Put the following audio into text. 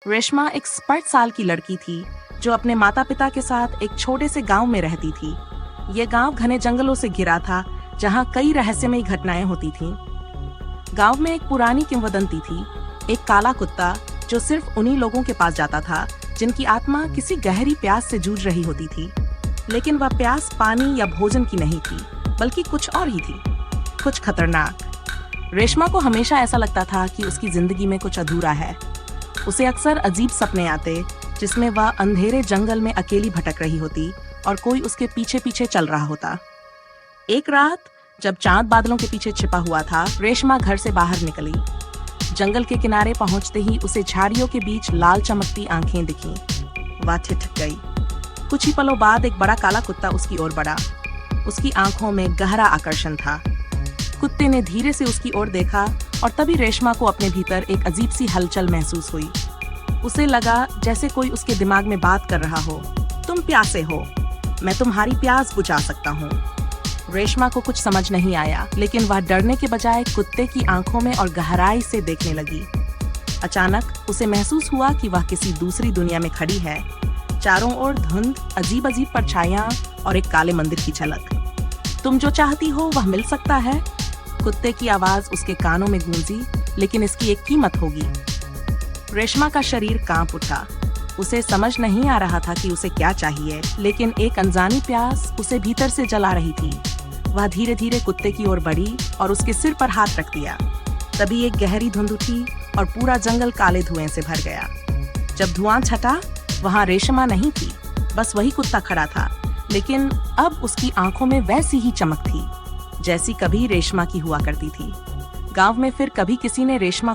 रेशमा एक 5 साल की लड़की थी जो अपने माता पिता के साथ एक छोटे से गांव में रहती थी। ये गांव घने जंगलों से घिरा था जहां कई रहस्यमयी घटनाएं होती थीं। गांव में एक पुरानी किंवदंती थी, एक काला कुत्ता जो सिर्फ उन्हीं लोगों के पास जाता था जिनकी आत्मा किसी गहरी प्यास से जूझ रही होती थी। लेकिन वह प्यास पानी या भोजन की नहीं थी, बल्कि कुछ और ही थी, कुछ खतरनाक। रेशमा को हमेशा ऐसा लगता था कि उसकी जिंदगी में कुछ अधूरा है। उसे अक्सर अजीब सपने आते जिसमें वह अंधेरे जंगल में अकेली भटक रही होती और कोई उसके पीछे पीछे चल रहा होता। एक रात जब चांद बादलों के पीछे छिपा हुआ था, रेशमा घर से बाहर निकली। जंगल के किनारे पहुंचते ही उसे झाड़ियों के बीच लाल चमकती आंखें दिखीं। वह ठिठक गई। कुछ ही पलों बाद एक बड़ा काला कुत्ता उसकी ओर बढ़ा। उसकी आंखों में गहरा आकर्षण था। कुत्ते ने धीरे से उसकी ओर देखा और तभी रेशमा को अपने भीतर एक अजीब सी हलचल महसूस हुई। उसे लगा जैसे कोई उसके दिमाग में बात कर रहा हो। तुम प्यासे हो, मैं तुम्हारी प्यास बुझा सकता हूँ। रेशमा को कुछ समझ नहीं आया, लेकिन वह डरने के बजाय कुत्ते की आंखों में और गहराई से देखने लगी। अचानक उसे महसूस हुआ कि वह किसी दूसरी दुनिया में खड़ी है। चारों ओर धुंध, अजीब अजीब परछाइयां और एक काले मंदिर की झलक। तुम जो चाहती हो वह मिल सकता है, कुत्ते की आवाज उसके कानों में गूंजी, लेकिन इसकी एक कीमत होगी। रेशमा का शरीर कांप उठा। उसे समझ नहीं आ रहा था कि उसे क्या चाहिए, लेकिन एक अनजानी प्यास उसे भीतर से जला रही थी। वह धीरे धीरे कुत्ते की ओर बढ़ी और उसके सिर पर हाथ रख दिया। तभी एक गहरी धुंध उठी और पूरा जंगल काले धुएं से भर गया। जब धुआं छटा, वहां रेशमा नहीं थी, बस वही कुत्ता खड़ा था, लेकिन अब उसकी आंखों में वैसी ही चमक थी जैसी कभी रेशमा की हुआ करती थी। गांव में फिर कभी किसी ने रेशमा